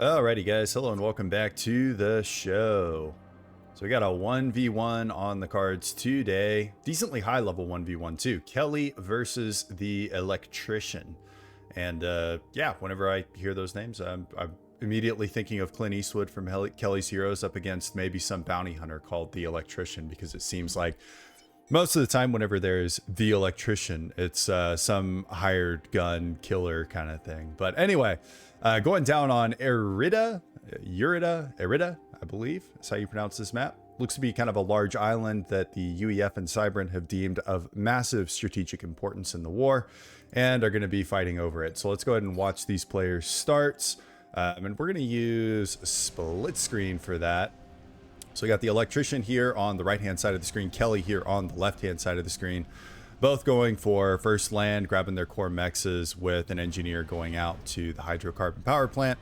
Alrighty guys, hello and welcome back to the show. So we got a 1v1 on the cards today. Decently high level 1v1 too. Kelly versus the electrician. And yeah, whenever I hear those names, I'm immediately thinking of Clint Eastwood from Kelly's Heroes up against maybe some bounty hunter called the electrician, because it seems like most of the time whenever there's the electrician, it's some hired gun killer kind of thing. But anyway, going down on Erida, I believe is how you pronounce this map. Looks to be kind of a large island that the UEF and Cybran have deemed of massive strategic importance in the war and are going to be fighting over it. So let's go ahead and watch these players' starts. And we're going to use split screen for that. So we got the electrician here on the right-hand side of the screen, Kelly here on the left-hand side of the screen, both going for first land, grabbing their core mexes with an engineer going out to the hydrocarbon power plant.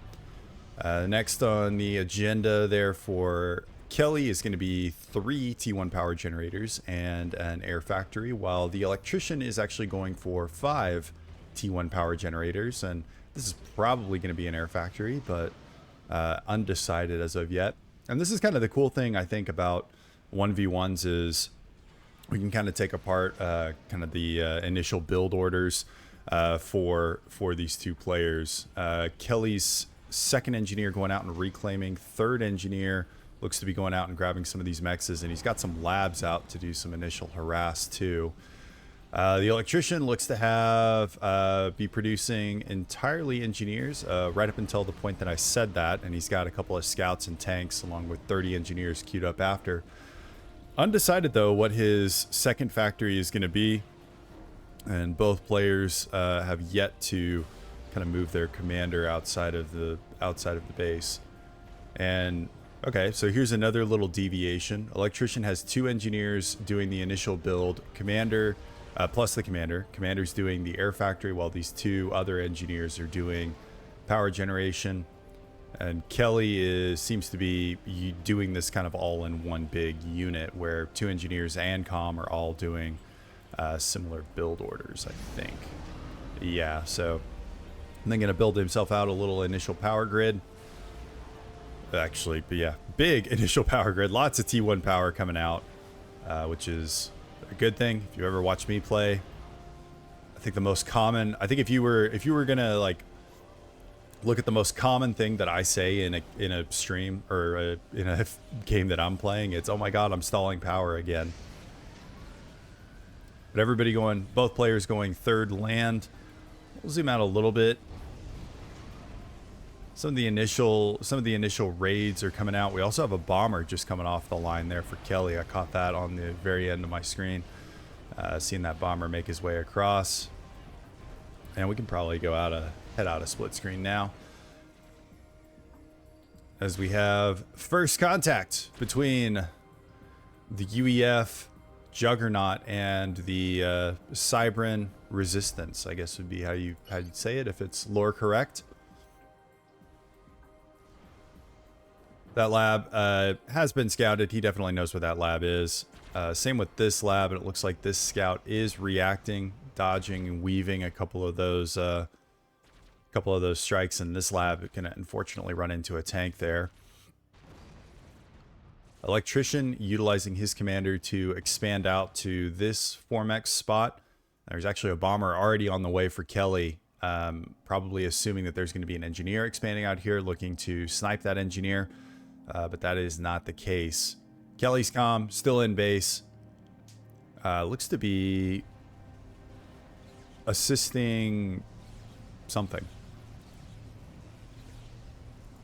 Next on the agenda there for Kelly is going to be 3 T1 power generators and an air factory, while the electrician is actually going for 5 T1 power generators. And this is probably going to be an air factory, but undecided as of yet. And this is kind of the cool thing I think about 1v1s is we can kind of take apart kind of the initial build orders for these two players. Kelly's second engineer going out and reclaiming, third engineer looks to be going out and grabbing some of these mexes, and he's got some labs out to do some initial harass too. The electrician looks to have be producing entirely engineers right up until the point that I said that, and he's got a couple of scouts and tanks along with 30 engineers queued up after. Undecided though what his second factory is going to be, and both players have yet to kind of move their commander outside of the base. And okay, so here's another little deviation. Electrician has 2 engineers doing the initial build, commander plus the commander's doing the air factory, while these 2 other engineers are doing power generation. And Kelly seems to be doing this kind of all in one big unit where 2 engineers and comm are all doing similar build orders, I think. Yeah, so and then going to build himself out a little initial power grid. Actually, but yeah, big initial power grid. Lots of T1 power coming out, which is a good thing. If you ever watch me play, I think the most common, I think if you were gonna like look at the most common thing that I say in a stream or in a game that I'm playing, it's, oh my god, I'm stalling power again. But everybody going, both players going third land. We'll zoom out a little bit. Some of the initial raids are coming out. We also have a bomber just coming off the line there for Kelly. I caught that on the very end of my screen. Seeing that bomber make his way across. And we can probably head out of split screen now, as we have first contact between the UEF Juggernaut and the Cybran Resistance, I guess would be how you'd say it if it's lore correct. That lab has been scouted. He definitely knows where that lab is. Same with this lab, and it looks like this scout is reacting, dodging, and weaving a couple of those strikes in this lab. It can unfortunately run into a tank there. Electrician utilizing his commander to expand out to this 4mex spot. There's actually a bomber already on the way for Kelly, probably assuming that there's going to be an engineer expanding out here looking to snipe that engineer. But that is not the case. Kelly's comm still in base. Looks to be assisting something.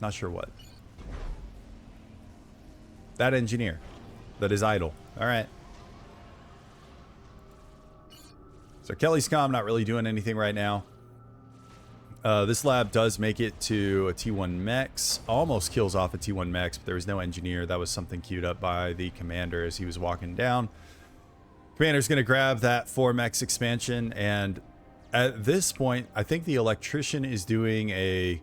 Not sure what. That engineer that is idle. All right. So Kelly's comm not really doing anything right now. This lab does make it to a T1 Mex, almost kills off a T1 Mex, but there was no engineer. That was something queued up by the commander as he was walking down. Commander's going to grab that 4mex expansion, and at this point, I think the electrician is doing a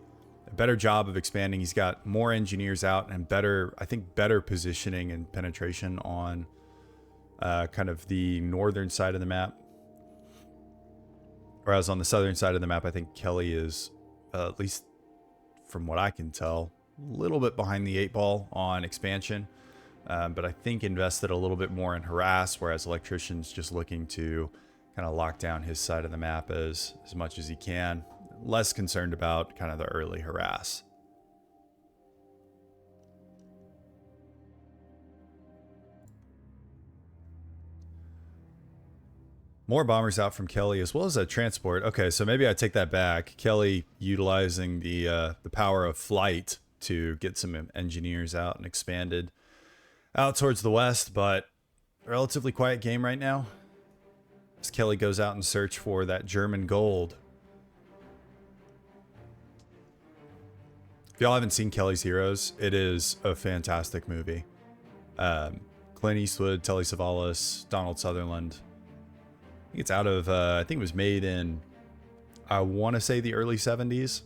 better job of expanding. He's got more engineers out and better positioning and penetration on kind of the northern side of the map. Whereas on the southern side of the map, I think Kelly is at least from what I can tell, a little bit behind the 8 ball on expansion. But I think invested a little bit more in harass, whereas Electrician's just looking to kind of lock down his side of the map as much as he can. Less concerned about kind of the early harass. More bombers out from Kelly, as well as a transport. Okay, so maybe I take that back. Kelly utilizing the power of flight to get some engineers out and expanded out towards the west, but relatively quiet game right now as Kelly goes out and search for that German gold. If y'all haven't seen Kelly's Heroes, it is a fantastic movie. Clint Eastwood, Telly Savalas, Donald Sutherland. I think it's out of, I think it was made in, I want to say the early 70s.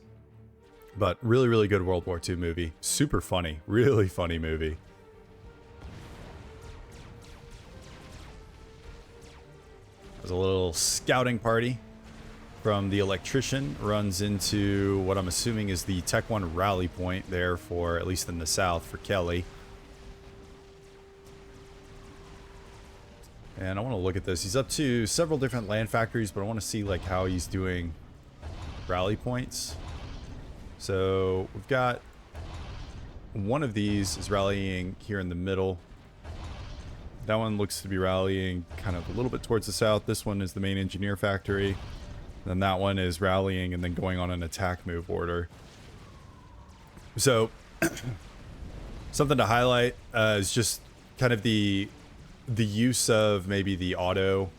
But really, really good World War II movie. Super funny. Really funny movie. There's a little scouting party from the Electrician. Runs into what I'm assuming is the Tech 1 rally point there for, at least in the south, for Kelly. And I want to look at this. He's up to several different land factories, but I want to see like how he's doing rally points. So we've got one of these is rallying here in the middle. That one looks to be rallying kind of a little bit towards the south. This one is the main engineer factory. Then that one is rallying and then going on an attack move order. So something to highlight is just kind of the use of maybe the auto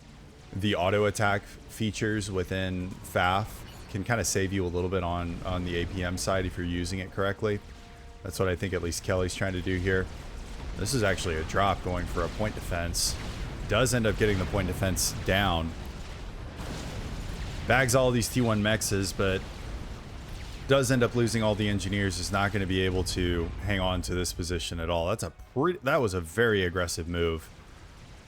attack features within FAF can kind of save you a little bit on the APM side if you're using it correctly. That's what I think at least Kelly's trying to do here. This is actually a drop going for a point defense. Does end up getting the point defense down. Bags all these T1 mexes, but does end up losing all the engineers. Is not going to be able to hang on to this position at all. That was a very aggressive move.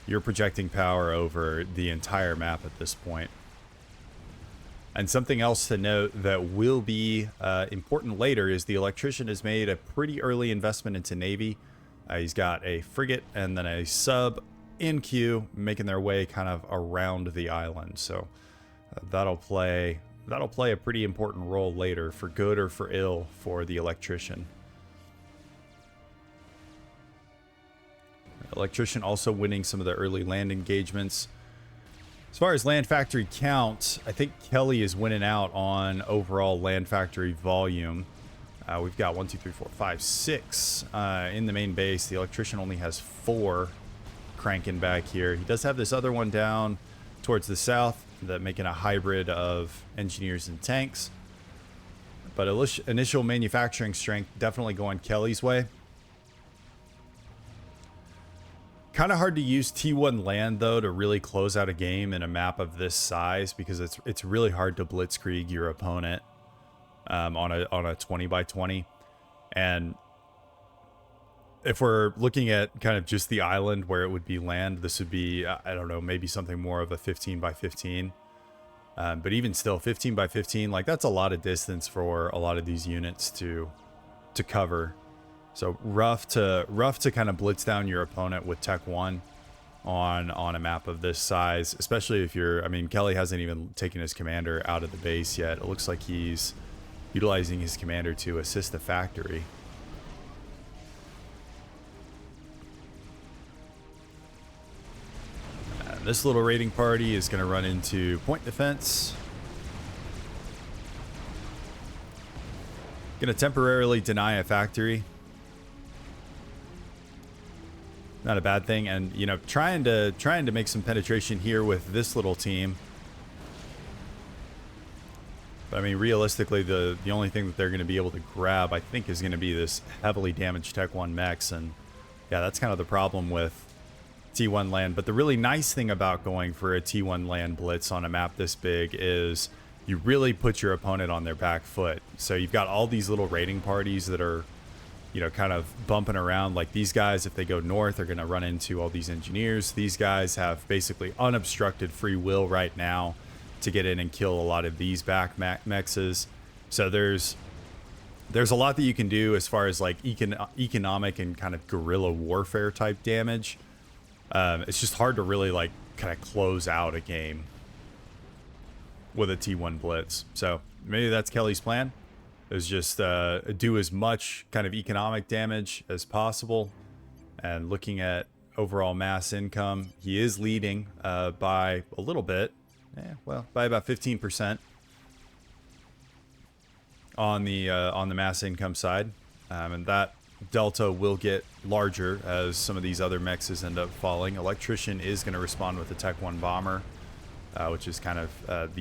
You're projecting power over the entire map at this point. And something else to note that will be important later is the Electrician has made a pretty early investment into Navy. He's got a frigate and then a sub in queue, making their way kind of around the island. So that'll play a pretty important role later, for good or for ill, for the Electrician. Electrician also winning some of the early land engagements. As far as land factory count, I think Kelly is winning out on overall land factory volume. We've got 1, 2, 3, 4, 5, 6 in the main base. The Electrician only has 4 cranking back here. He does have this other one down towards the south that making a hybrid of engineers and tanks. But initial manufacturing strength definitely going Kelly's way. Kind of hard to use T1 land though to really close out a game in a map of this size, because it's really hard to blitzkrieg your opponent on a 20 by 20. And if we're looking at kind of just the island where it would be land, this would be, I don't know, maybe something more of a 15 by 15. But even still, 15 by 15, like that's a lot of distance for a lot of these units to cover. So rough to kind of blitz down your opponent with Tech 1 on a map of this size, especially if you're, I mean, Kelly hasn't even taken his commander out of the base yet. It looks like he's utilizing his commander to assist the factory. This little raiding party is going to run into point defense. Going to temporarily deny a factory. Not a bad thing. And, you know, trying to make some penetration here with this little team. But, I mean, realistically, the only thing that they're going to be able to grab, I think, is going to be this heavily damaged Tech 1 mechs. And, yeah, that's kind of the problem with T1 land. But the really nice thing about going for a T1 land blitz on a map this big is you really put your opponent on their back foot. So you've got all these little raiding parties that are, you know, kind of bumping around. Like these guys, if they go north, are going to run into all these engineers. These guys have basically unobstructed free will right now to get in and kill a lot of these back mexes. So there's There's a lot that you can do as far as like economic and kind of guerrilla warfare type damage. It's just hard to really like kind of close out a game with a T1 Blitz. So maybe that's Kelly's plan, is just do as much kind of economic damage as possible. And looking at overall mass income, he is leading by a little bit. Well, by about 15% on the mass income side, and that delta will get larger as some of these other mexes end up falling. Electrician is going to respond with the Tech 1 bomber, which is kind of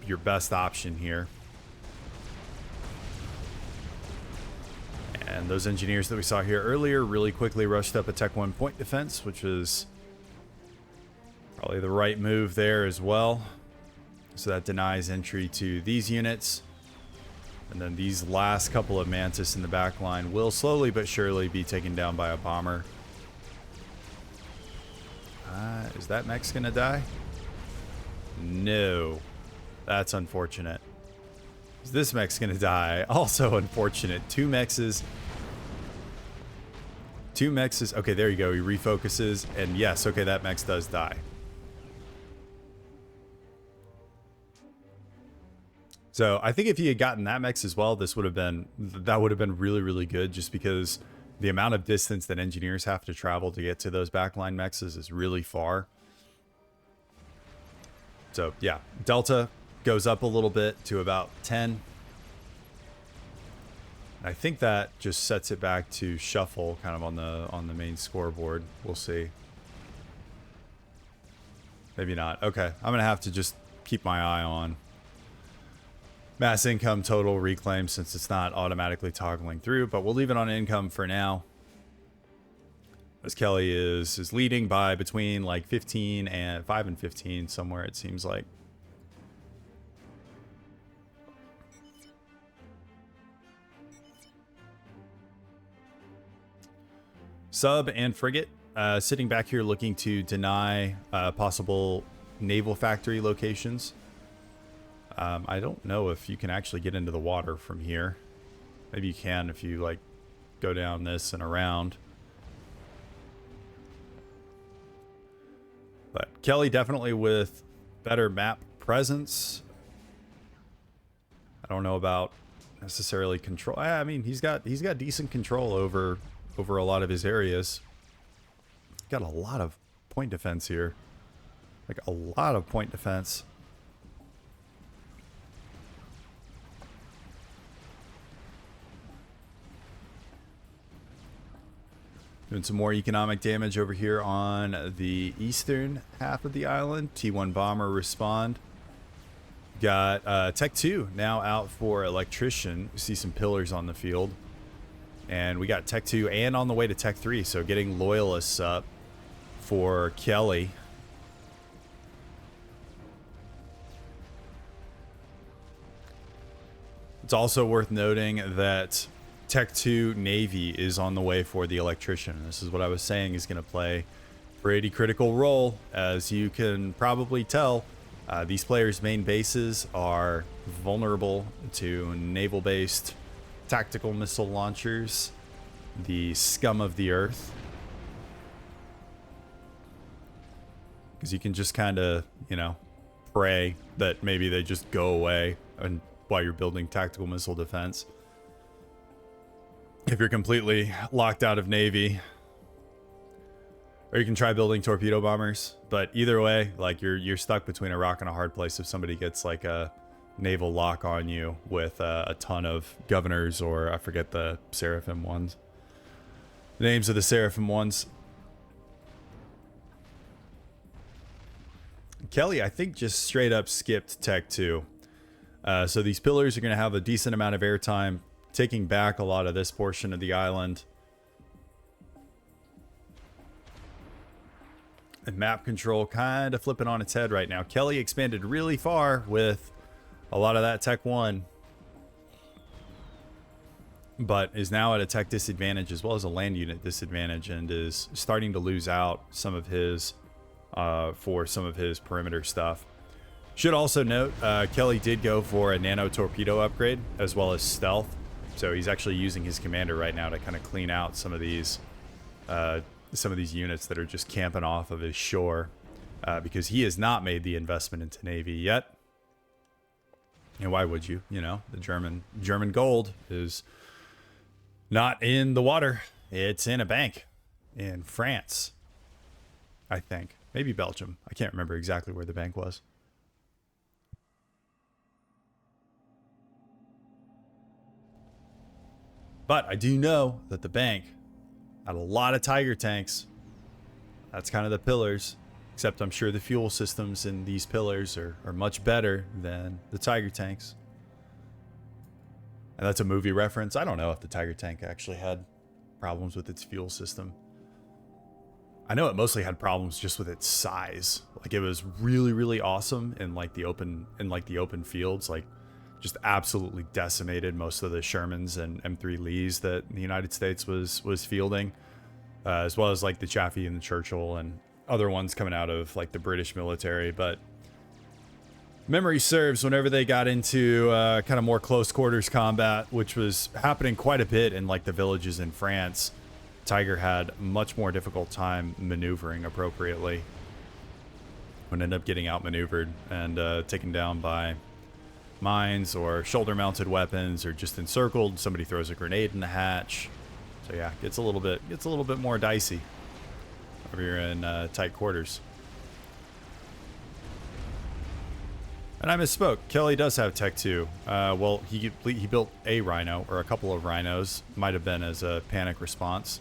your best option here. And those engineers that we saw here earlier really quickly rushed up a Tech 1 point defense, which is probably the right move there as well. So that denies entry to these units. And then these last couple of Mantis in the back line will slowly but surely be taken down by a bomber. Is that mech gonna die? No. That's unfortunate. Is this mech's gonna die? Also unfortunate. Two mexes. Okay, there you go. He refocuses. And yes, okay, that mech does die. So I think if he had gotten that mech as well, that would have been really, really good, just because the amount of distance that engineers have to travel to get to those backline mechs is really far. So yeah, Delta goes up a little bit to about 10. I think that just sets it back to shuffle kind of on the main scoreboard. We'll see. Maybe not. Okay, I'm gonna have to just keep my eye on mass income total reclaim, since it's not automatically toggling through, but we'll leave it on income for now, as Kelly is leading by between like 5 and 15 somewhere, it seems like. Sub and frigate sitting back here looking to deny possible naval factory locations. I don't know if you can actually get into the water from here. Maybe you can if you like go down this and around. But Kelly definitely with better map presence. I don't know about necessarily control. I mean, he's got decent control over a lot of his areas. Got a lot of point defense here. Like a lot of point defense. Doing some more economic damage over here on the eastern half of the island. T1 bomber respond. Got Tech 2 now out for Electrician. We see some pillars on the field. And we got Tech 2 and on the way to Tech 3. So getting Loyalists up for Kelly. It's also worth noting that Tech 2 Navy is on the way for the Electrician. This is what I was saying is going to play a pretty critical role. As you can probably tell, these players' main bases are vulnerable to naval-based tactical missile launchers, the scum of the earth. Because you can just kind of, you know, pray that maybe they just go away and while you're building tactical missile defense. If you're completely locked out of Navy, or you can try building torpedo bombers, but either way, like you're stuck between a rock and a hard place if somebody gets like a naval lock on you with a ton of governors, or I forget the Seraphim ones. The names of the Seraphim ones. Kelly, I think, just straight up skipped Tech 2. So these pillars are going to have a decent amount of airtime, taking back a lot of this portion of the island. And map control kind of flipping on its head right now. Kelly expanded really far with a lot of that Tech 1. But is now at a tech disadvantage as well as a land unit disadvantage, and is starting to lose out some of his for some of his perimeter stuff. Should also note, Kelly did go for a nano torpedo upgrade as well as stealth. So he's actually using his commander right now to kind of clean out some of these units that are just camping off of his shore, because he has not made the investment into Navy yet. And why would you? You know, the German gold is not in the water. It's in a bank in France, I think. Maybe Belgium. I can't remember exactly where the bank was. But I do know that the bank had a lot of Tiger tanks. That's kind of the pillars. Except I'm sure the fuel systems in these pillars are much better than the Tiger tanks. And that's a movie reference. I don't know if the Tiger tank actually had problems with its fuel system. I know it mostly had problems just with its size. Like, it was really, really awesome in like the open fields. Like, just absolutely decimated most of the Shermans and M3 Lees that the United States was fielding, as well as like the Chaffee and the Churchill and other ones coming out of like the British military. But memory serves, whenever they got into kind of more close quarters combat, which was happening quite a bit in like the villages in France, Tiger had much more difficult time maneuvering appropriately. Would end up getting outmaneuvered and taken down by mines or shoulder-mounted weapons, or just encircled. Somebody throws a grenade in the hatch. So yeah, gets a little bit more dicey over here in tight quarters. And I misspoke. Kelly does have Tech 2. Well, he built a Rhino, or a couple of Rhinos. Might have been as a panic response.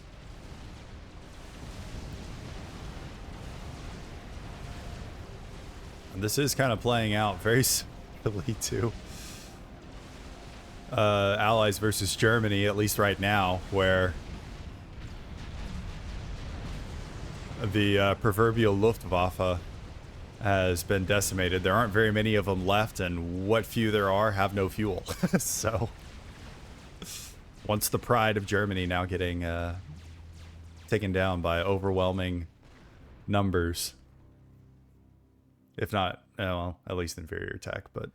And this is kind of playing out very similarly to Allies versus Germany, at least right now, where the proverbial Luftwaffe has been decimated. There aren't very many of them left, and what few there are have no fuel. So once the pride of Germany now getting taken down by overwhelming numbers, if not, well, at least inferior tech. But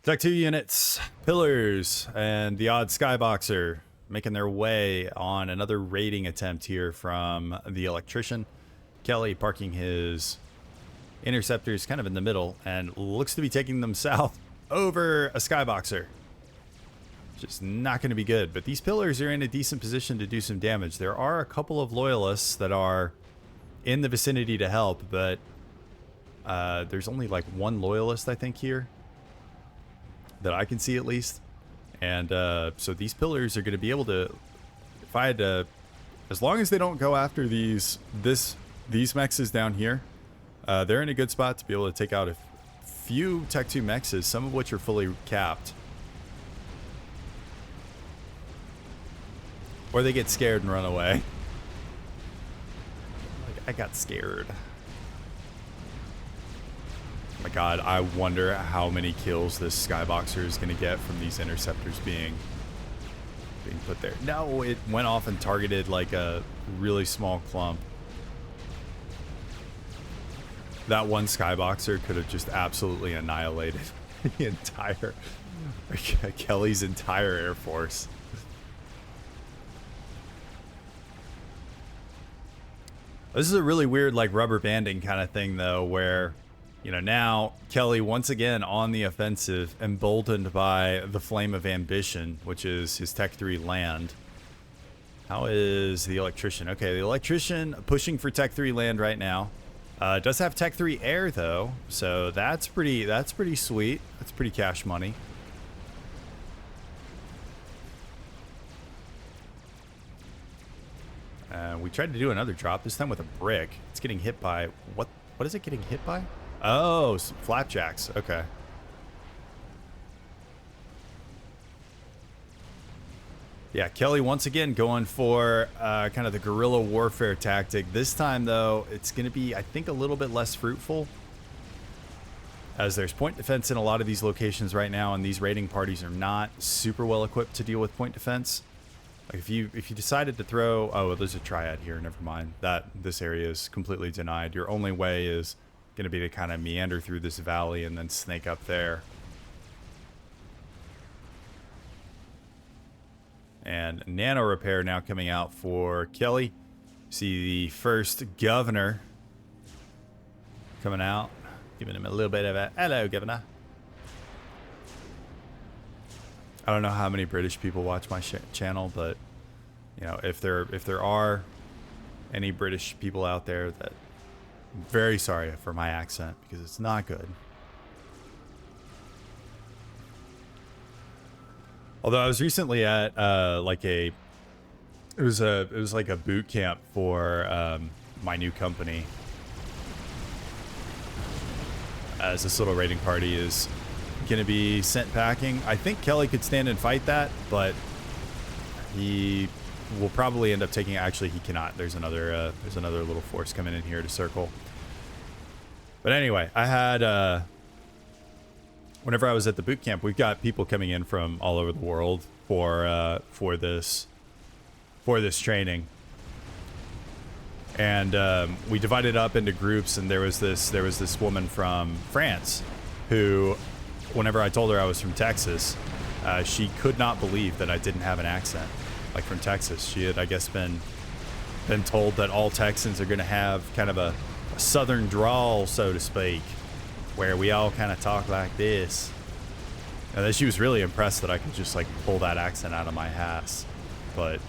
Tech 2 units, pillars, and the odd skyboxer making their way on another raiding attempt here from the electrician. Kelly parking his interceptors kind of in the middle and looks to be taking them south over a skyboxer. Just not going to be good, but these pillars are in a decent position to do some damage. There are a couple of loyalists that are in the vicinity to help, but there's only like one loyalist, I think, here that I can see at least. And so these pillars are going to be able to, if I had to, as long as they don't go after these mexes down here, they're in a good spot to be able to take out a few Tech 2 mexes, some of which are fully capped. Or they get scared and run away. Like, I got scared. My god, I wonder how many kills this skyboxer is going to get from these interceptors being put there. No, it went off and targeted like a really small clump. That one skyboxer could have just absolutely annihilated the entire Kelly's entire air force. This is a really weird like rubber banding kind of thing though, where you know, now Kelly once again on the offensive, emboldened by the flame of ambition, which is his Tech 3 land. How is the electrician? Okay, the electrician pushing for Tech 3 land right now. Does have Tech 3 air though, so that's pretty sweet. That's pretty cash money. We tried to do another drop, this time with a brick. It's getting hit by what is it getting hit by? Oh, some flapjacks. Okay. Yeah, Kelly once again going for kind of the guerrilla warfare tactic. This time, though, it's going to be, I think, a little bit less fruitful, as there's point defense in a lot of these locations right now, and these raiding parties are not super well equipped to deal with point defense. Like if you decided to throw, oh, well, there's a triad here. Never mind. This area is completely denied. Your only way is going to be to kind of meander through this valley and then snake up there. And nano repair now coming out for Kelly. See the first governor coming out, giving him a little bit of a hello, governor. I don't know how many British people watch my channel, but you know, if there are any British people out there, that I'm very sorry for my accent because it's not good. Although I was recently at it was like a boot camp for my new company, as this little raiding party is going to be sent packing. I think Kelly could stand and fight that, but he will probably end up taking. Actually, he cannot. There's another little force coming in here to circle. But anyway, I had whenever I was at the boot camp, we've got people coming in from all over the world for this training. And we divided up into groups, and there was this woman from France who, whenever I told her I was from Texas, she could not believe that I didn't have an accent, like from Texas. She had, I guess, been told that all Texans are going to have kind of a southern drawl, so to speak, where we all kind of talk like this. And then she was really impressed that I could just like pull that accent out of my ass. But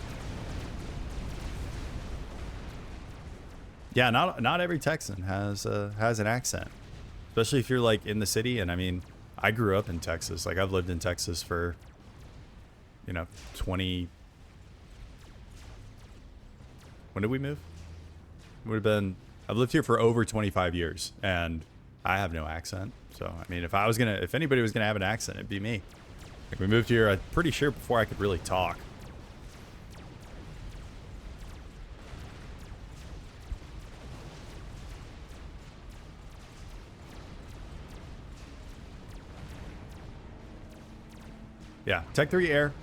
yeah, not every Texan has an accent, especially if you're like in the city. And I mean, I grew up in Texas. Like I've lived in Texas for, 20. When did we move? It would have been. I've lived here for over 25 years, and I have no accent. So I mean, if anybody was gonna have an accent, it'd be me. Like we moved here, I'm pretty sure before I could really talk. Yeah, Tech 3 Air.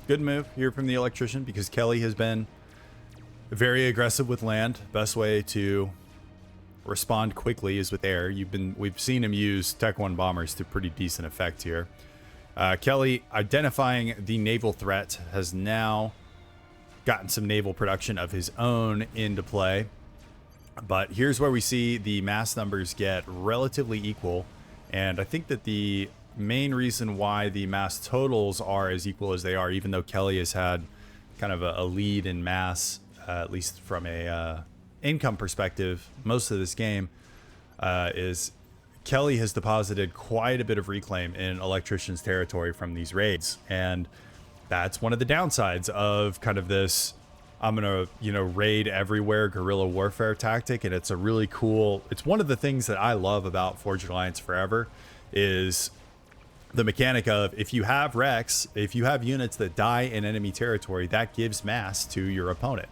Good move here from the electrician because Kelly has been very aggressive with land. Best way to respond quickly is with air. We've seen him use Tech 1 bombers to pretty decent effect here. Kelly, identifying the naval threat, has now gotten some naval production of his own into play. But here's where we see the mass numbers get relatively equal. And I think that the main reason why the mass totals are as equal as they are, even though Kelly has had kind of a lead in mass, at least from a income perspective, most of this game, is Kelly has deposited quite a bit of reclaim in Electrician's territory from these raids. And that's one of the downsides of kind of this, I'm going to, raid everywhere guerrilla warfare tactic. And it's a really cool, it's one of the things that I love about Forged Alliance Forever is the mechanic of if you have Rex, if you have units that die in enemy territory, that gives mass to your opponent.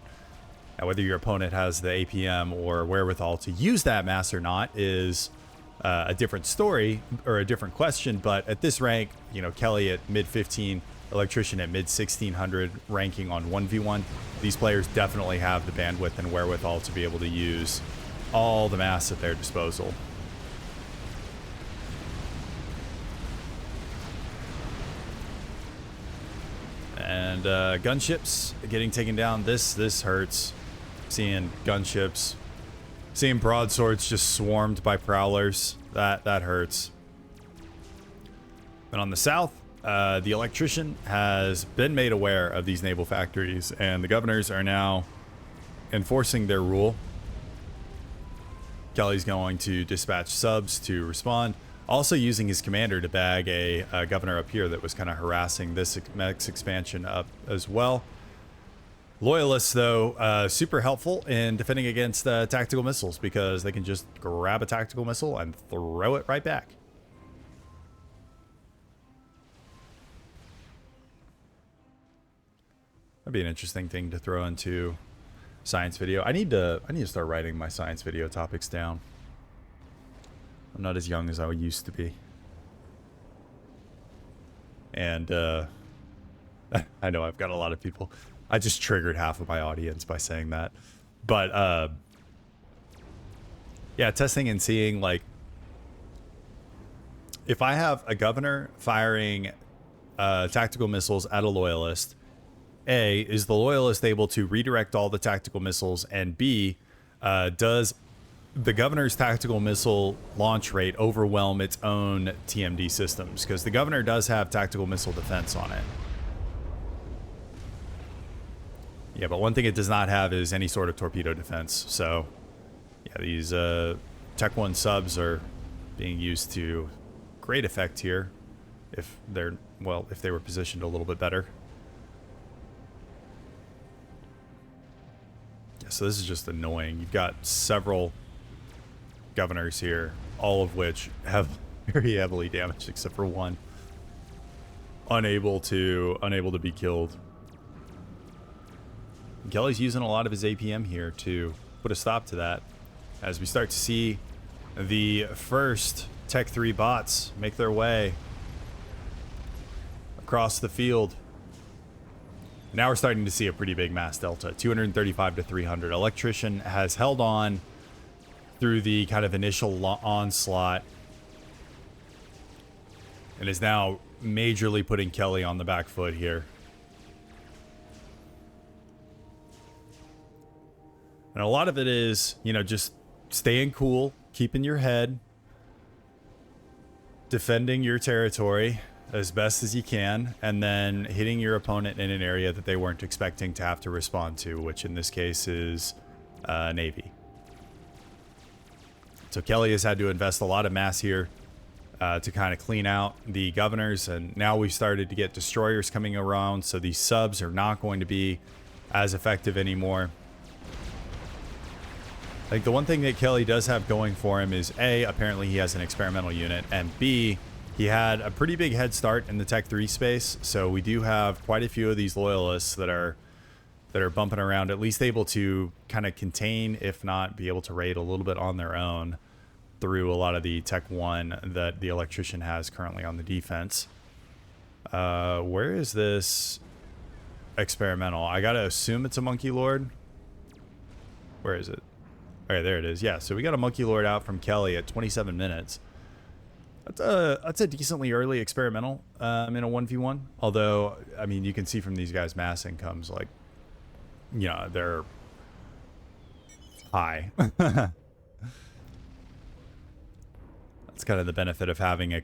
Now, whether your opponent has the APM or wherewithal to use that mass or not is a different story or a different question. But at this rank, Kelly at mid 15, Electrician at mid 1600 ranking on 1v1, these players definitely have the bandwidth and wherewithal to be able to use all the mass at their disposal. And gunships getting taken down. This hurts. Seeing gunships, seeing broadswords just swarmed by prowlers. That hurts. And on the south, the electrician has been made aware of these naval factories, and the governors are now enforcing their rule. Kelly's going to dispatch subs to respond. Also using his commander to bag a governor up here that was kind of harassing this next expansion up as well. Loyalists, though, super helpful in defending against tactical missiles because they can just grab a tactical missile and throw it right back. That'd be an interesting thing to throw into science video. I need to start writing my science video topics down. I'm not as young as I used to be. And I know I've got a lot of people. I just triggered half of my audience by saying that. But Yeah, testing and seeing, like, if I have a governor firing tactical missiles at a loyalist, A, is the loyalist able to redirect all the tactical missiles, and B, does the governor's tactical missile launch rate overwhelm its own TMD systems? Because the governor does have tactical missile defense on it. Yeah, but one thing it does not have is any sort of torpedo defense. So, yeah, these Tech 1 subs are being used to great effect here if they're, well, if they were positioned a little bit better. Yeah, so this is just annoying. You've got several governors here, all of which have very heavily damaged except for one. Unable to be killed. Kelly's using a lot of his APM here to put a stop to that, as we start to see the first Tech 3 bots make their way across the field. Now we're starting to see a pretty big mass delta, 235 to 300. Electrician has held on through the kind of initial onslaught and is now majorly putting Kelly on the back foot here. And a lot of it is, you know, just staying cool, keeping your head, defending your territory as best as you can, and then hitting your opponent in an area that they weren't expecting to have to respond to, which in this case is Navy. So Kelly has had to invest a lot of mass here to kind of clean out the governors, and now we've started to get destroyers coming around, so these subs are not going to be as effective anymore. Like, the one thing that Kelly does have going for him is A, apparently he has an experimental unit, and B, he had a pretty big head start in the Tech 3 space, so we do have quite a few of these loyalists that are bumping around, at least able to kind of contain, if not be able to raid a little bit on their own through a lot of the Tech 1 that the electrician has currently on the defense. Where is this experimental? I gotta assume it's a Monkey Lord. Where is it? Okay, there it is. Yeah, so we got a Monkey Lord out from Kelly at 27 minutes. That's a decently early experimental in a 1v1. Although, I mean, you can see from these guys' mass incomes, like, you know, they're high. That's kind of the benefit of having a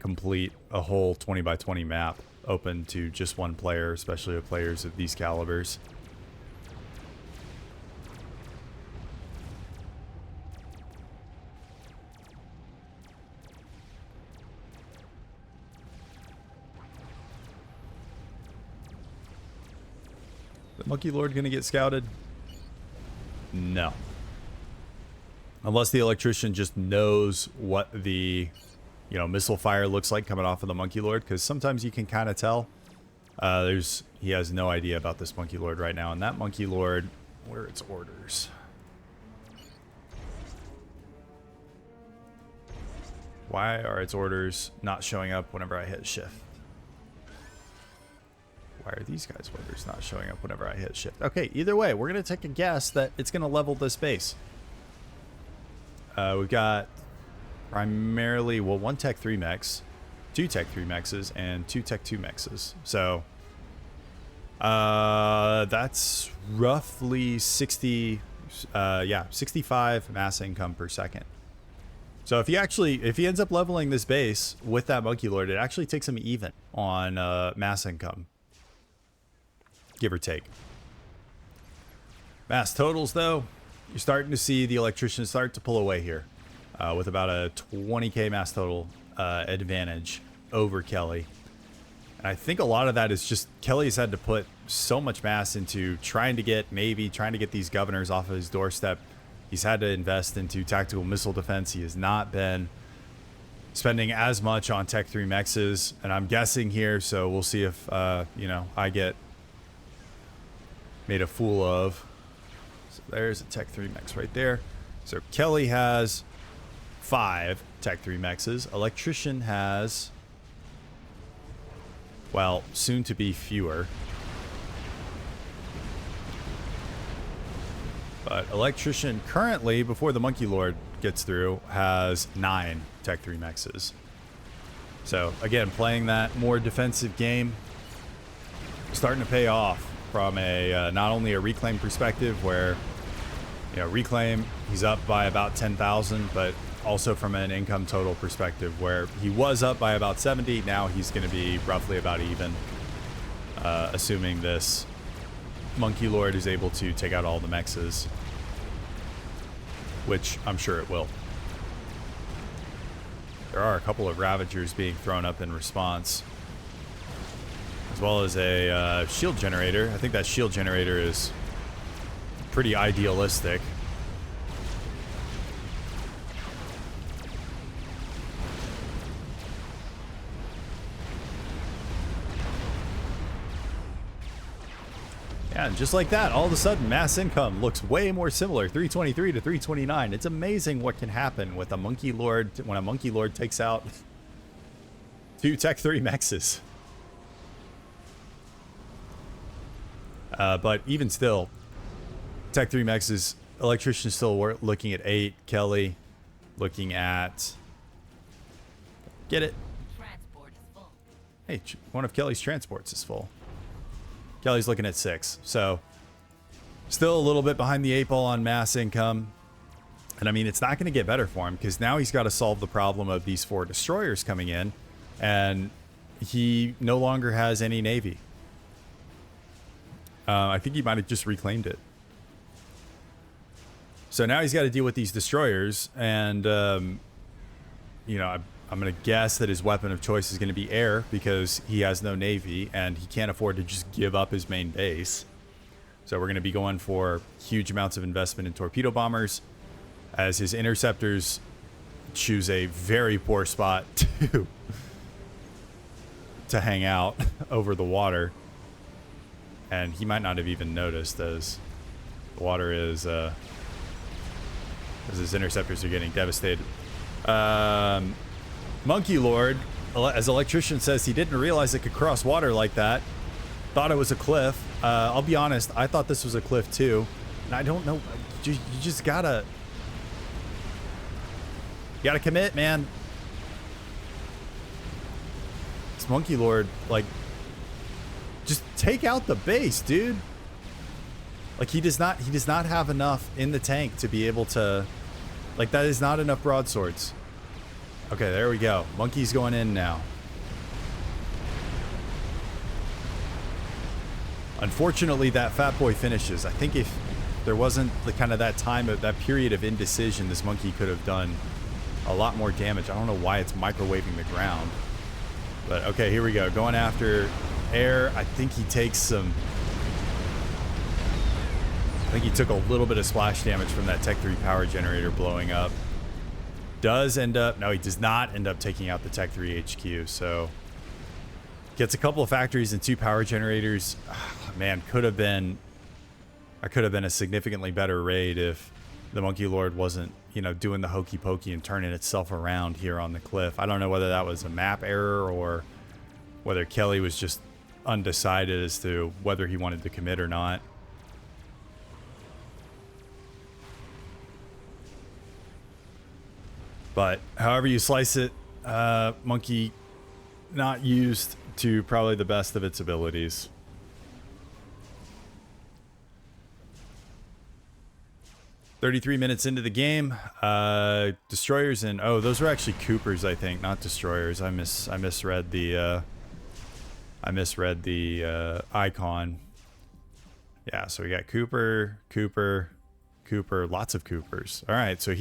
whole 20 by 20 map open to just one player, especially with players of these calibers. Monkey Lord gonna get scouted? No. Unless the electrician just knows what the, you know, missile fire looks like coming off of the Monkey Lord, because sometimes you can kind of tell. He has no idea about this Monkey Lord right now, and that Monkey Lord, where are its orders? Why are its orders not showing up whenever I hit shift? Why are these guys' orders not showing up whenever I hit shift? Okay, either way, we're going to take a guess that it's going to level this base. We've got primarily, well, one Tech 3 mechs, two Tech 3 mexes, and two Tech 2 mexes. So, that's roughly 65 mass income per second. So if he ends up leveling this base with that Monkey Lord, it actually takes him even on mass income. Give or take. Mass totals, though, you're starting to see the electrician start to pull away here with about a 20k mass total advantage over Kelly. And I think a lot of that is just Kelly's had to put so much mass into trying to get Navy, trying to get these governors off of his doorstep. He's had to invest into tactical missile defense. He has not been spending as much on Tech 3 mexes, and I'm guessing here, so we'll see if, you know, I get made a fool of. So there's a Tech 3 mex right there. So Kelly has 5 Tech 3 mexes. Electrician has, well, soon to be fewer. But Electrician currently, before the Monkey Lord gets through, has 9 Tech 3 mexes. So again, playing that more defensive game, starting to pay off from a not only a reclaim perspective where, you know, reclaim, he's up by about 10,000, but also from an income total perspective where he was up by about 70. Now he's going to be roughly about even, assuming this Monkey Lord is able to take out all the mexes, which I'm sure it will. There are a couple of Ravagers being thrown up in response, as well as a shield generator. I think that shield generator is pretty idealistic. Yeah, and just like that, all of a sudden, mass income looks way more similar, 323 to 329. It's amazing what can happen with a Monkey Lord when a Monkey Lord takes out 2 Tech 3 mexes. But even still, Tech 3 mexes, Electrician still looking at 8. Kelly looking at... Get it? Transport is full. Hey, one of Kelly's transports is full. Kelly's looking at 6. So still a little bit behind the 8 ball on mass income. And I mean, it's not going to get better for him because now he's got to solve the problem of these 4 destroyers coming in. And he no longer has any Navy. I think he might have just reclaimed it. So now he's got to deal with these destroyers. And, you know, I'm going to guess that his weapon of choice is going to be air because he has no Navy and he can't afford to just give up his main base. So we're going to be going for huge amounts of investment in torpedo bombers as his interceptors choose a very poor spot to hang out over the water. And he might not have even noticed as the water is, as his interceptors are getting devastated. Monkey Lord, as Electrician says, he didn't realize it could cross water like that. Thought it was a cliff. I'll be honest, I thought this was a cliff too. And I don't know, you just gotta... You gotta commit, man. This Monkey Lord, like... Just take out the base, dude. Like, he does not have enough in the tank to be able to... Like, that is not enough broadswords. Okay, there we go. Monkey's going in now. Unfortunately, that fat boy finishes. I think if there wasn't the kind of that time of that period of indecision, this monkey could have done a lot more damage. I don't know why it's microwaving the ground. But okay, here we go. Going after air. I think he takes some... I think he took a little bit of splash damage from that Tech 3 power generator blowing up. Does end up... No, he does not end up taking out the Tech 3 HQ, so... Gets a couple of factories and 2 power generators. Oh, man, could have been... I could have been a significantly better raid if the Monkey Lord wasn't, you know, doing the hokey pokey and turning itself around here on the cliff. I don't know whether that was a map error or whether Kelly was just undecided as to whether he wanted to commit or not. But however you slice it, Monkey not used to probably the best of its abilities. "33 minutes into the game, destroyers and those were actually Coopers, I think, not destroyers. I misread the icon. Yeah, so we got Cooper, lots of Coopers. All right, so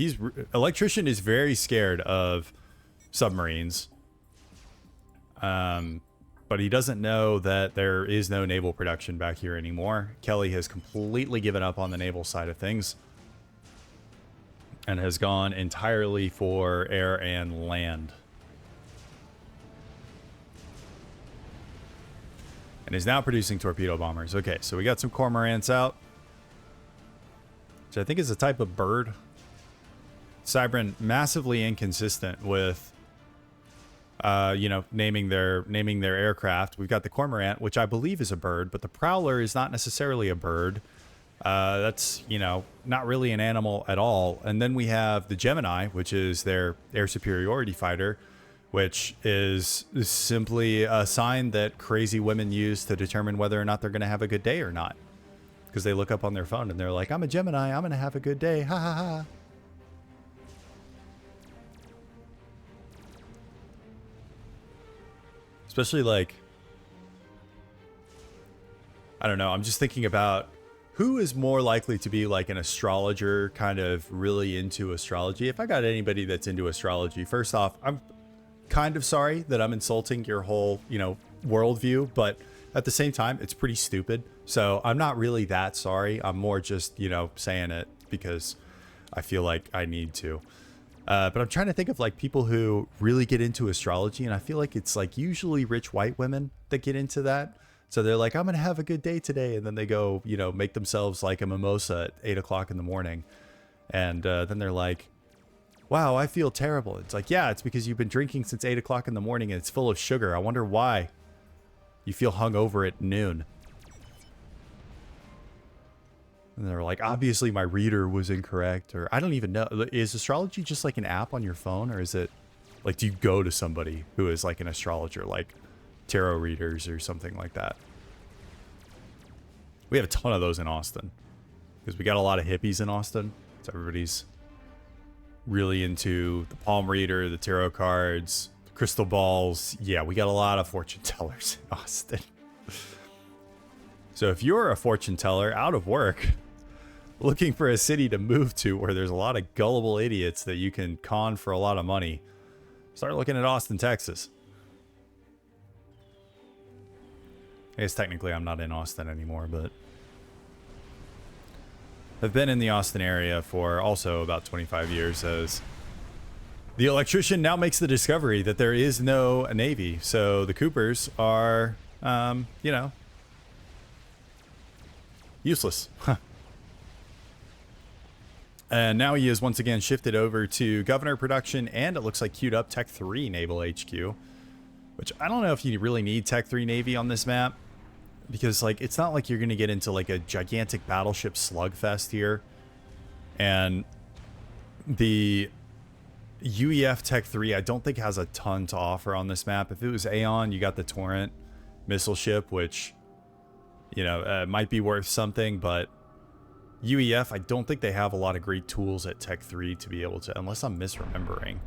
Electrician is very scared of submarines. But he doesn't know that there is no naval production back here anymore. Kelly has completely given up on the naval side of things and has gone entirely for air and land. And is now producing torpedo bombers. Okay, so we got some cormorants out, which I think is a type of bird. Cybran massively inconsistent with, you know, naming their aircraft. We've got the cormorant, which I believe is a bird, but the prowler is not necessarily a bird. That's, you know, not really an animal at all. And then we have the Gemini, which is their air superiority fighter, which is simply a sign that crazy women use to determine whether or not they're going to have a good day or not. Because they look up on their phone and they're like, I'm a Gemini, I'm going to have a good day. Ha ha ha. Especially like, I don't know, I'm just thinking about who is more likely to be like an astrologer, kind of really into astrology. If I got anybody that's into astrology, first off, I'm kind of sorry that I'm insulting your whole, you know, worldview, but at the same time, it's pretty stupid. So I'm not really that sorry. I'm more just, you know, saying it because I feel like I need to. But I'm trying to think of like people who really get into astrology, and I feel like it's like usually rich white women that get into that. So they're like, I'm going to have a good day today. And then they go, you know, make themselves like a mimosa at 8 o'clock in the morning. And then they're like, wow, I feel terrible. It's like, yeah, it's because you've been drinking since 8 o'clock in the morning and it's full of sugar. I wonder why you feel hungover at noon. And they're like, obviously my reader was incorrect. Or I don't even know. Is astrology just like an app on your phone? Or is it like, do you go to somebody who is like an astrologer, like tarot readers or something like that? We have a ton of those in Austin because we got a lot of hippies in Austin. So everybody's really into the palm reader, the tarot cards, the crystal balls. Yeah, we got a lot of fortune tellers in Austin. So if you're a fortune teller out of work, looking for a city to move to where there's a lot of gullible idiots that you can con for a lot of money, start looking at Austin, Texas. I guess technically I'm not in Austin anymore, but I've been in the Austin area for also about 25 years as the electrician now makes the discovery that there is no Navy. So the Coopers are, you know, useless. And now he is once again shifted over to Governor Production, and it looks like queued up Tech 3 Naval HQ, which I don't know if you really need Tech 3 Navy on this map. Because, like, it's not like you're going to get into, like, a gigantic battleship slugfest here. And the UEF Tech 3, I don't think has a ton to offer on this map. If it was Aeon, you got the Torrent missile ship, which, you know, might be worth something. But UEF, I don't think they have a lot of great tools at Tech 3 to be able to, unless I'm misremembering.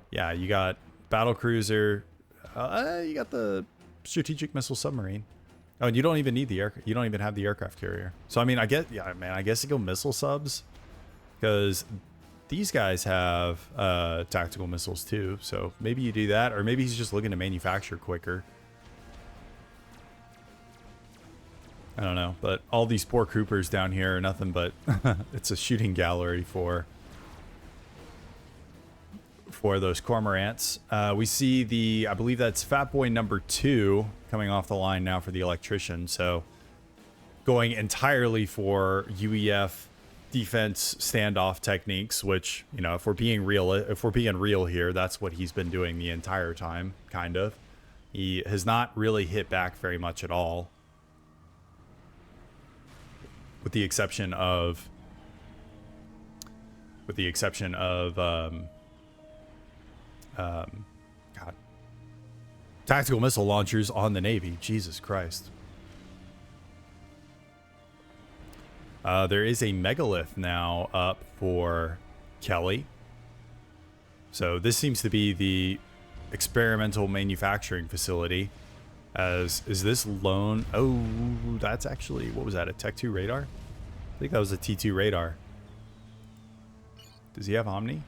Yeah, you got battlecruiser. You got the strategic missile submarine. Oh, and you don't even need the you don't even have the aircraft carrier. So I mean, I guess, yeah, man, I guess you go missile subs because these guys have tactical missiles too. So maybe you do that, or maybe he's just looking to manufacture quicker. I don't know, but all these poor Coopers down here are nothing but it's a shooting gallery for those cormorants. We see the, I believe that's Fat Boy number 2 coming off the line now for the electrician. So going entirely for UEF defense standoff techniques, which, you know, if we're being real here, that's what he's been doing the entire time, kind of. He has not really hit back very much at all, with the exception of God, tactical missile launchers on the Navy. Jesus Christ. There is a megalith now up for Kelly. So this seems to be the experimental manufacturing facility. Is this lone? Oh, that's actually, what was that? A Tech 2 radar? I think that was a T2 radar. Does he have Omni?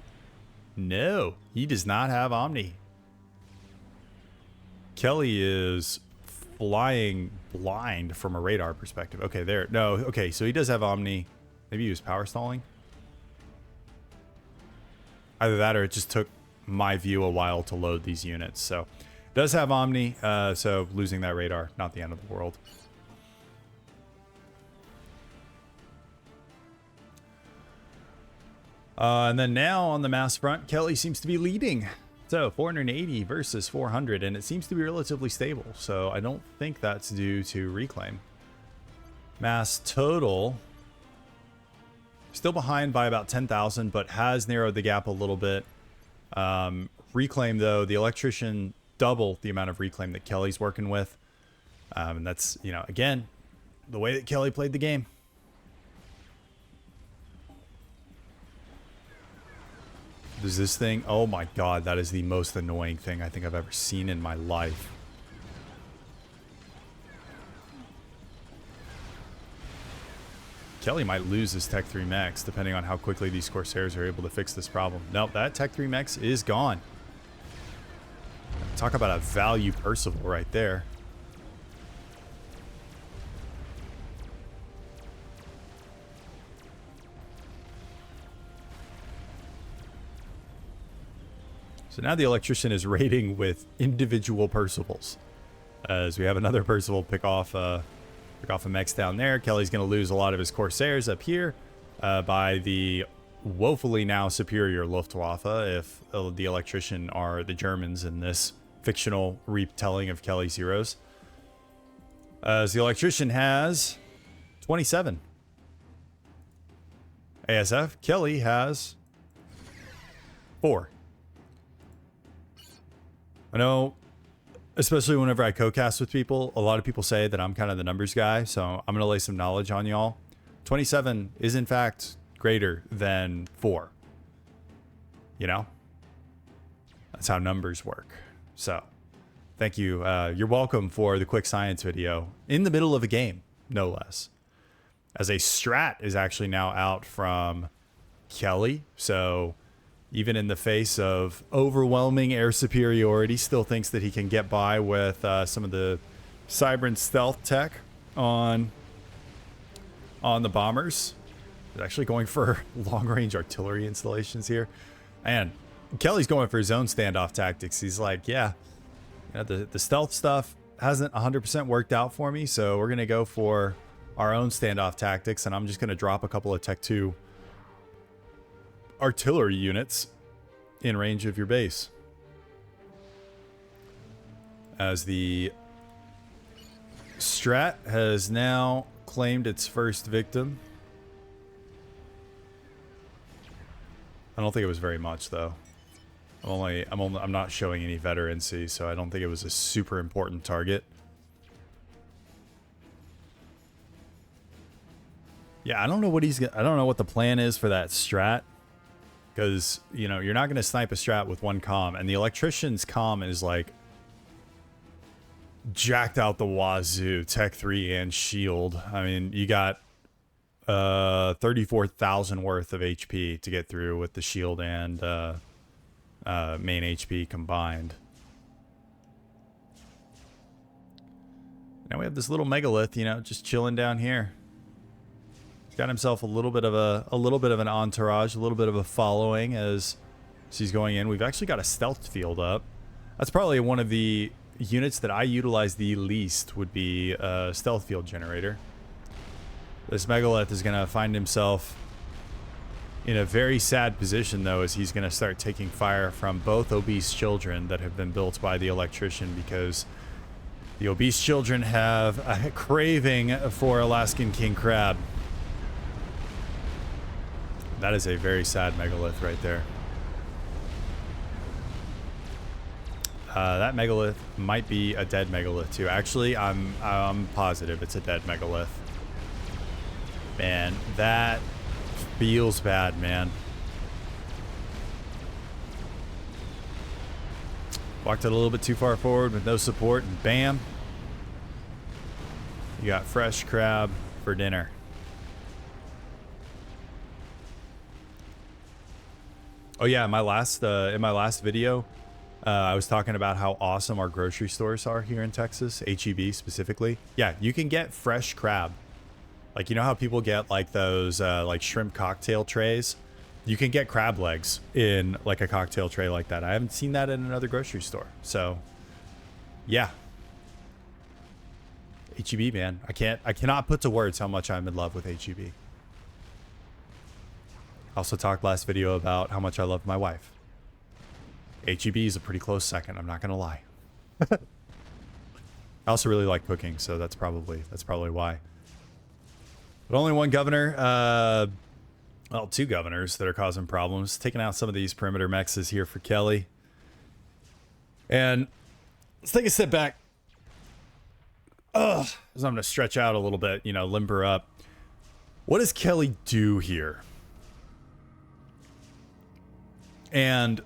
No, he does not have Omni. Kelly is flying blind from a radar perspective. Okay, there. No, okay, so he does have Omni. Maybe he was power stalling. Either that or it just took my view a while to load these units. So, does have Omni, so losing that radar, not the end of the world. And then now on the mass front, Kelly seems to be leading. So 480 versus 400, and it seems to be relatively stable. So I don't think that's due to reclaim. Mass total Still behind by about 10,000, but has narrowed the gap a little bit. Reclaim, though, the electrician double the amount of reclaim that Kelly's working with. And that's, you know, again, the way that Kelly played the game. Does this thing... Oh my god, that is the most annoying thing I think I've ever seen in my life. Kelly might lose his Tech 3 Mechs, depending on how quickly these Corsairs are able to fix this problem. Nope, that Tech 3 Mechs is gone. Talk about a value Percival right there. So now the electrician is raiding with individual Percivals. As we have another Percival pick off a mechs down there. Kelly's going to lose a lot of his Corsairs up here by the woefully now superior Luftwaffe if the electrician are the Germans in this fictional retelling of Kelly's heroes. As the electrician has 27. ASF, Kelly has 4. I know, especially whenever I co-cast with people, a lot of people say that I'm kind of the numbers guy, so I'm going to lay some knowledge on y'all. 27 is in fact greater than 4. You know? That's how numbers work. So, thank you. You're welcome for the quick science video in the middle of a game, no less. As a strat is actually now out from Kelly, so even in the face of overwhelming air superiority, still thinks that he can get by with some of the Cybran stealth tech on the bombers. He's actually going for long-range artillery installations here. And Kelly's going for his own standoff tactics. He's like, yeah, you know, the stealth stuff hasn't 100% worked out for me, so we're going to go for our own standoff tactics, and I'm just going to drop a couple of Tech 2 artillery units in range of your base. As the strat has now claimed its first victim. I don't think it was very much though. I'm not showing any veterancy, so I don't think it was a super important target. Yeah, I don't know what the plan is for that strat. Because, you know, you're not going to snipe a strat with one comm. And the electrician's comm is like jacked out the wazoo. Tech 3 and shield. I mean, you got 34,000 worth of HP to get through with the shield and main HP combined. Now we have this little megalith, you know, just chilling down here. Got himself a little bit of an entourage, a little bit of a following as she's going in. We've actually got a stealth field up. That's probably one of the units that I utilize the least, would be a stealth field generator. This megalith is going to find himself in a very sad position, though, as he's going to start taking fire from both obese children that have been built by the electrician, because the obese children have a craving for Alaskan king crab. That is a very sad megalith right there. That megalith might be a dead megalith too. Actually, I'm positive it's a dead megalith. Man, that feels bad, man. Walked it a little bit too far forward with no support, and bam, you got fresh crab for dinner. Oh yeah, in my last video, I was talking about how awesome our grocery stores are here in Texas, HEB specifically. Yeah, you can get fresh crab. Like, you know how people get like those like shrimp cocktail trays? You can get crab legs in like a cocktail tray like that. I haven't seen that in another grocery store. So, yeah. HEB, man. I cannot put to words how much I'm in love with HEB. Also talked last video about how much I love my wife. HEB is a pretty close second, I'm not gonna lie. I also really like cooking, so that's probably why. But only one governor. well, two governors that are causing problems. Taking out some of these perimeter mexes here for Kelly. And let's take a step back. Ugh. So I'm going to stretch out a little bit, you know, limber up. What does Kelly do here? And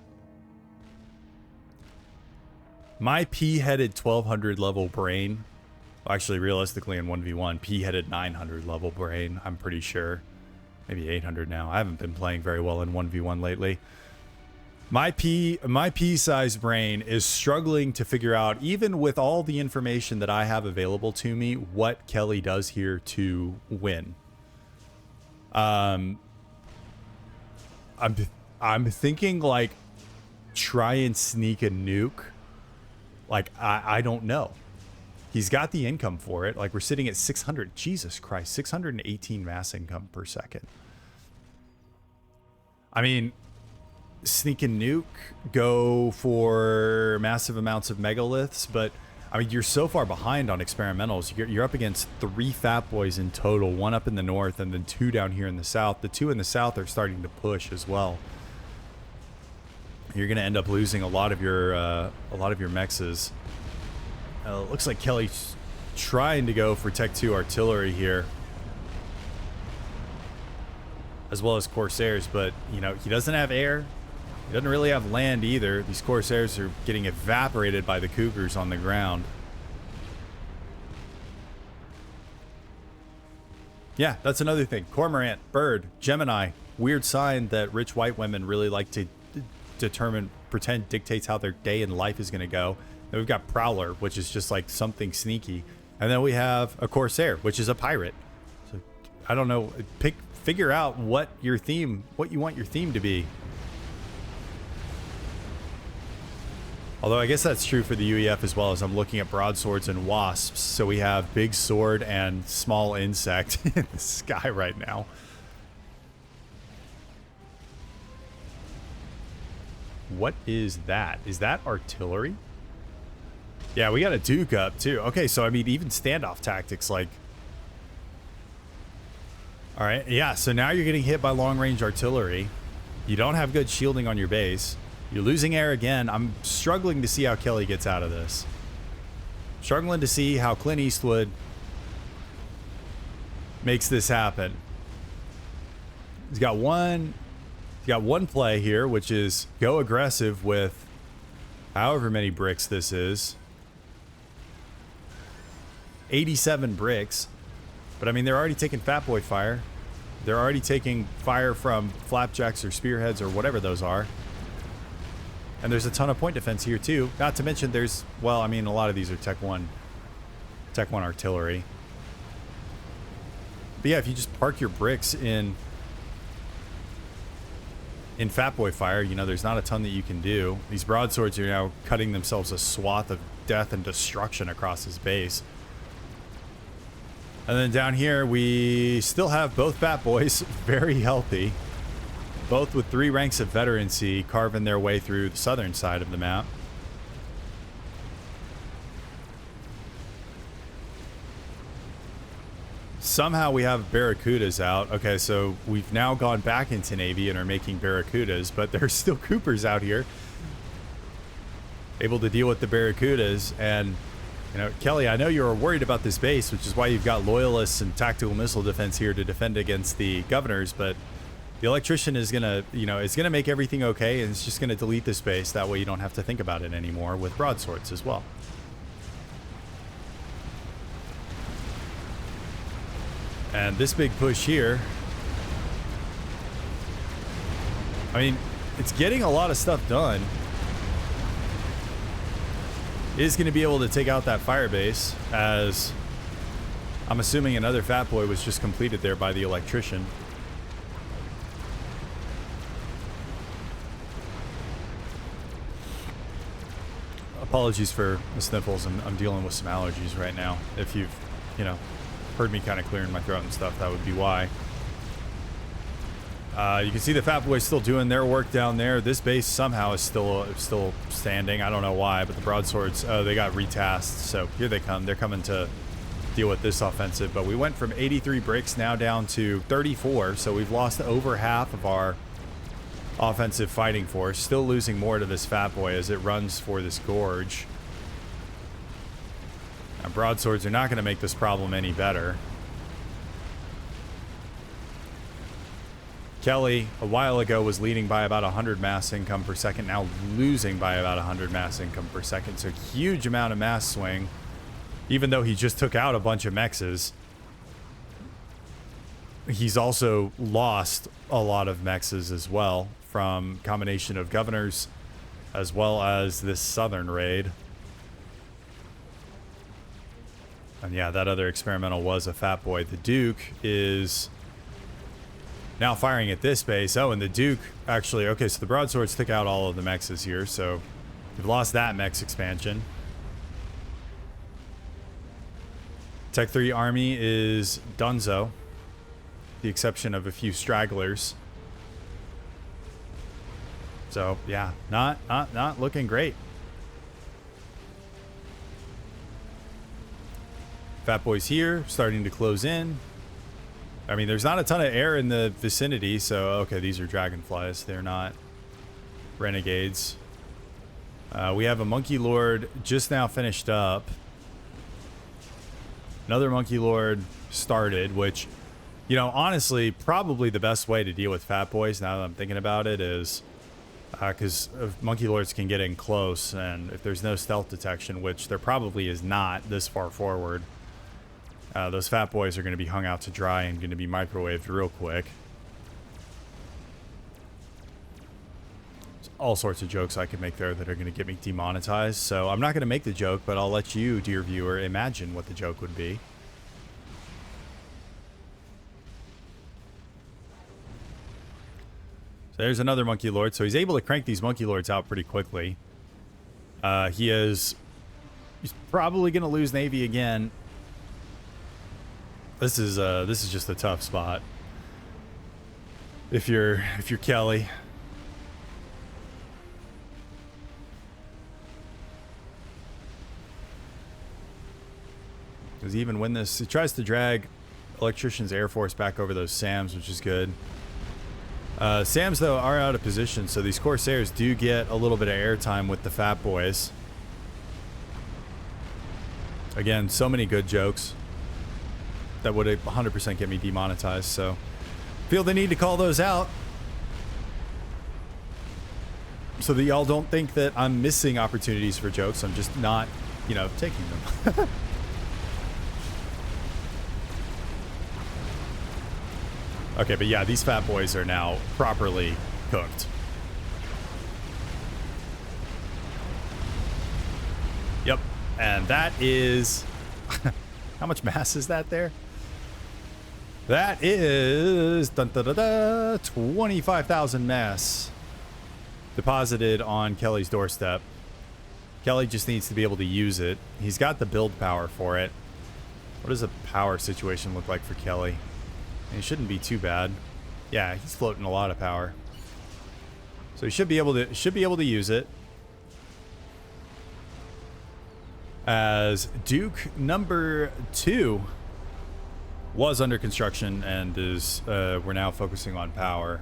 my P-headed 1200 level brain, actually realistically in 1v1, P-headed 900 level brain, I'm pretty sure. Maybe 800 now. I haven't been playing very well in 1v1 lately. My P-sized brain is struggling to figure out, even with all the information that I have available to me, what Kelly does here to win. I'm thinking like try and sneak a nuke. Like I don't know. He's got the income for it. Like we're sitting at 600. Jesus Christ, 618 mass income per second. I mean, sneak and nuke, go for massive amounts of megaliths, but I mean, you're so far behind on experimentals. You're up against 3 fat boys in total, 1 up in the north and then 2 down here in the south. The 2 in the south are starting to push as well. You're going to end up losing a lot of your mexes. Looks like Kelly's trying to go for Tech 2 artillery here, as well as Corsairs, but you know, he doesn't have air. He doesn't really have land either. These Corsairs are getting evaporated by the Cougars on the ground. Yeah, that's another thing. Cormorant, bird, Gemini, weird sign that rich white women really like to pretend dictates how their day in life is going to go. Then we've got Prowler, which is just like something sneaky. And then we have a Corsair, which is a pirate. So I don't know, figure out what you want your theme to be. Although I guess that's true for the UEF as well, as I'm looking at broadswords and wasps. So we have big sword and small insect in the sky right now. What is that? Is that artillery? Yeah, we got a Duke up too. Okay, so I mean, even standoff tactics, like... All right, yeah, so now you're getting hit by long-range artillery. You don't have good shielding on your base. You're losing air again. I'm struggling to see how Kelly gets out of this. Struggling to see how Clint Eastwood makes this happen. He's got one play here, which is go aggressive with however many bricks this is. 87 bricks. But I mean, they're already taking Fat Boy fire. They're already taking fire from flapjacks or spearheads or whatever those are. And there's a ton of point defense here too. Not to mention there's, well, I mean, a lot of these are Tech 1 artillery. But yeah, if you just park your bricks in Fat Boy fire, you know, there's not a ton that you can do. These broadswords are now cutting themselves a swath of death and destruction across his base. And then down here, we still have both Fat Boys very healthy. Both with 3 ranks of veterancy carving their way through the southern side of the map. Somehow we have Barracudas out. Okay, so we've now gone back into Navy and are making Barracudas, but there's still Coopers out here able to deal with the Barracudas. And, you know, Kelly, I know you're worried about this base, which is why you've got Loyalists and Tactical Missile Defense here to defend against the Governors, but the Electrician is going to, you know, it's going to make everything okay, and it's just going to delete the space. That way you don't have to think about it anymore with broadswords as well. And this big push here, I mean, it's getting a lot of stuff done. It is going to be able to take out that fire base, as I'm assuming another Fat Boy was just completed there by the Electrician. Apologies for the sniffles. I'm dealing with some allergies right now. If you've, you know, heard me kind of clearing my throat and stuff, that would be why. You can see the Fat Boys still doing their work down there. This base somehow is still standing. I don't know why, but the broadswords, they got retasked. So here they come. They're coming to deal with this offensive. But we went from 83 bricks now down to 34. So we've lost over half of our offensive fighting force. Still losing more to this fat boy as it runs for this gorge. Now, broadswords are not going to make this problem any better. Kelly, a while ago, was leading by about 100 mass income per second, now losing by about 100 mass income per second. So huge amount of mass swing, even though he just took out a bunch of mexes. He's also lost a lot of mexes as well from combination of governors as well as this southern raid. And yeah, that other experimental was a fat boy. The Duke is now firing at this base. Oh, and the Duke actually, okay, so the broadswords took out all of the mexes here, so we've lost that mex expansion. Tech 3 army is donezo, the exception of a few stragglers. So yeah, not looking great. Fat boys here starting to close in. I mean, there's not a ton of air in the vicinity, so okay, these are dragonflies. They're not renegades. We have a monkey lord just now finished up. Another monkey lord started, which, you know, honestly, probably the best way to deal with fat boys, now that I'm thinking about it, is because monkey lords can get in close, and if there's no stealth detection, which there probably is not this far forward, those fat boys are going to be hung out to dry and going to be microwaved real quick. There's all sorts of jokes I could make there that are going to get me demonetized, so I'm not going to make the joke, but I'll let you, dear viewer, imagine what the joke would be. So there's another monkey lord, so he's able to crank these monkey lords out pretty quickly. He's probably going to lose Navy again. This is just a tough spot. If you're Kelly. Does he even win this? He tries to drag Electrician's Air Force back over those SAMs, which is good. SAMs, though, are out of position, so these Corsairs do get a little bit of airtime with the fat boys. Again, so many good jokes that would 100% get me demonetized, so feel the need to call those out so that y'all don't think that I'm missing opportunities for jokes. I'm just not, you know, taking them. Okay, but yeah, these fat boys are now properly cooked. Yep, and that is... How much mass is that there? That is 25,000 mass deposited on Kelly's doorstep. Kelly just needs to be able to use it. He's got the build power for it. What does a power situation look like for Kelly? It shouldn't be too bad. Yeah, he's floating a lot of power. So he should be able to use it. As Duke number 2 was under construction and is we're now focusing on power,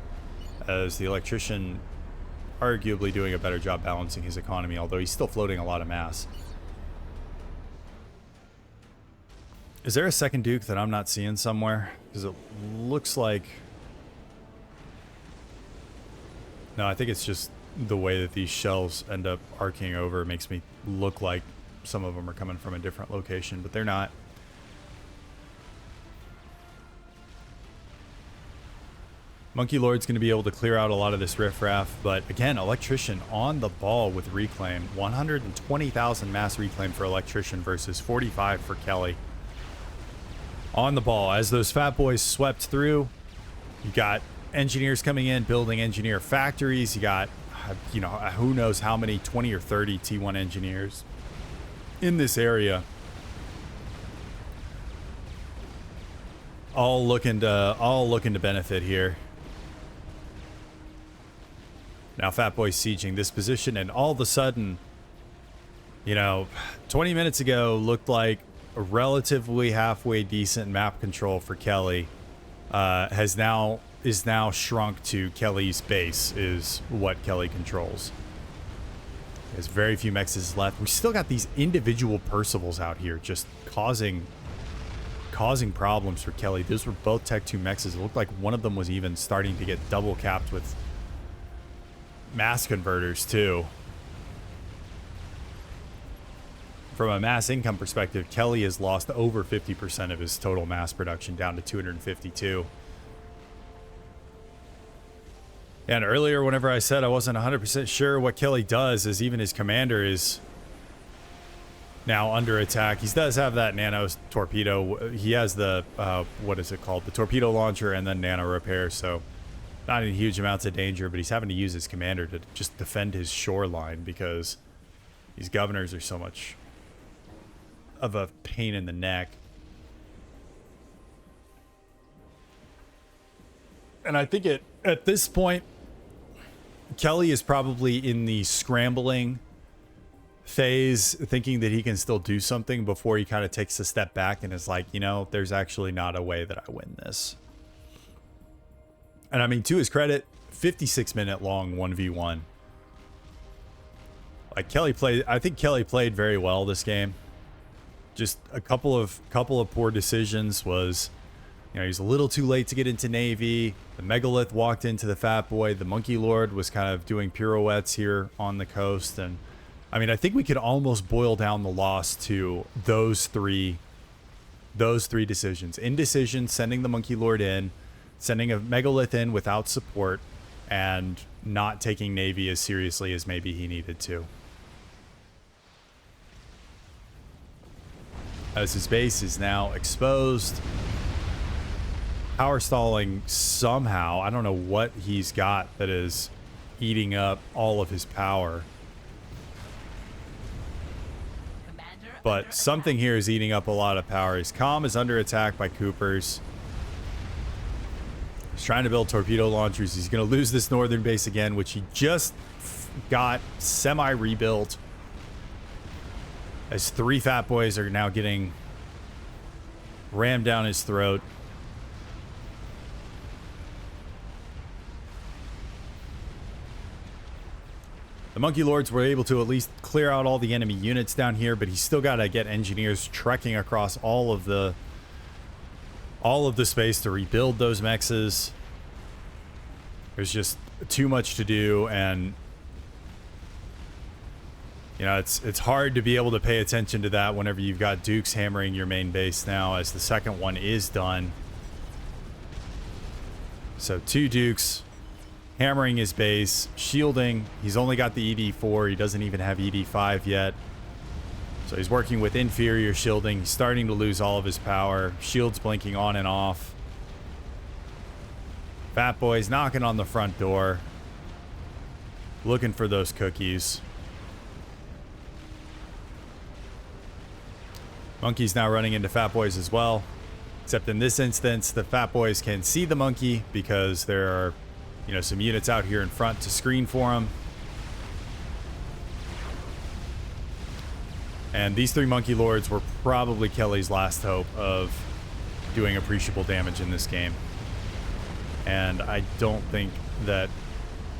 as the electrician arguably doing a better job balancing his economy, although he's still floating a lot of mass. Is there a second Duke that I'm not seeing somewhere? Because it looks like... No, I think it's just the way that these shells end up arcing over makes me look like some of them are coming from a different location, but they're not. Monkey Lord's going to be able to clear out a lot of this riffraff, but again, Electrician on the ball with reclaim. 120,000 mass reclaim for Electrician versus 45 for Kelly. On the ball as those fat boys swept through. You got engineers coming in, building engineer factories. You got, you know, who knows how many 20 or 30 T1 engineers in this area, all looking to benefit here. Now Fat Boy sieging this position, and all of a sudden, you know, 20 minutes ago looked like a relatively halfway decent map control for Kelly is now shrunk to Kelly's base is what Kelly controls. There's very few mexes left. We still got these individual Percivals out here just causing problems for Kelly. Those were both Tech 2 mexes. It looked like one of them was even starting to get double capped with mass converters too. From a mass income perspective, Kelly has lost over 50% of his total mass production down to 252. And earlier, whenever I said I wasn't 100% sure what Kelly does, is even his commander is now under attack. He does have that nano torpedo. He has the, what is it called? The torpedo launcher and then nano repair. So not in huge amounts of danger, but he's having to use his commander to just defend his shoreline because these governors are so much of a pain in the neck. And I think at this point, Kelly is probably in the scrambling phase, thinking that he can still do something before he kind of takes a step back and is like, you know, there's actually not a way that I win this. And I mean, to his credit, 56-minute long 1v1. Like I think Kelly played very well this game. Just a couple of poor decisions was, you know, he's a little too late to get into Navy. The Megalith walked into the Fat Boy. The Monkey Lord was kind of doing pirouettes here on the coast. And I mean, I think we could almost boil down the loss to those three decisions. Indecision, sending the Monkey Lord in, sending a Megalith in without support, and not taking Navy as seriously as maybe he needed to. As his base is now exposed, power stalling somehow. I don't know what he's got that is eating up all of his power. But something here is eating up a lot of power. His comm is under attack by Coopers. He's trying to build torpedo launchers. He's going to lose this northern base again, which he just got semi-rebuilt. As 3 Fat Boys are now getting rammed down his throat. The Monkey Lords were able to at least clear out all the enemy units down here, but he's still got to get engineers trekking across all of the space to rebuild those mexes. There's just too much to do, and you know, it's hard to be able to pay attention to that whenever you've got Dukes hammering your main base now, as the second one is done. So 2 Dukes hammering his base, shielding. He's only got the ED4. He doesn't even have ED5 yet. So he's working with inferior shielding. He's starting to lose all of his power. Shields blinking on and off. Fat Boy's knocking on the front door, looking for those cookies. Monkey's now running into Fat Boys as well. Except in this instance, the Fat Boys can see the Monkey because there are, you know, some units out here in front to screen for him. And these 3 Monkey Lords were probably Kelly's last hope of doing appreciable damage in this game. And I don't think that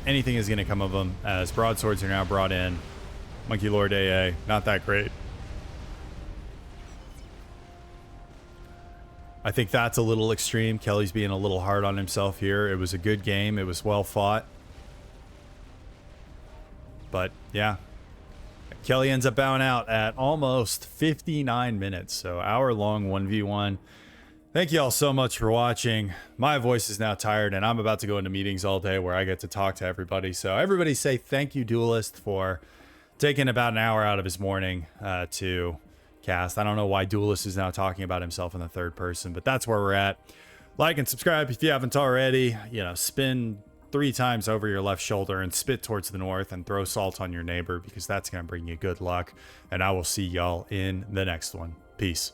anything is going to come of them, as broadswords are now brought in. Monkey Lord AA, not that great. I think that's a little extreme. Kelly's being a little hard on himself here. It was a good game. It was well fought. But yeah, Kelly ends up bowing out at almost 59 minutes. So hour-long 1v1. Thank you all so much for watching. My voice is now tired, and I'm about to go into meetings all day where I get to talk to everybody. So everybody say thank you, Duelist, for taking about an hour out of his morning to cast. I don't know why Duelist is now talking about himself in the third person, but that's where we're at. Like and subscribe if you haven't already. You know, spin 3 times over your left shoulder and spit towards the north and throw salt on your neighbor, because that's going to bring you good luck. And I will see y'all in the next one. Peace.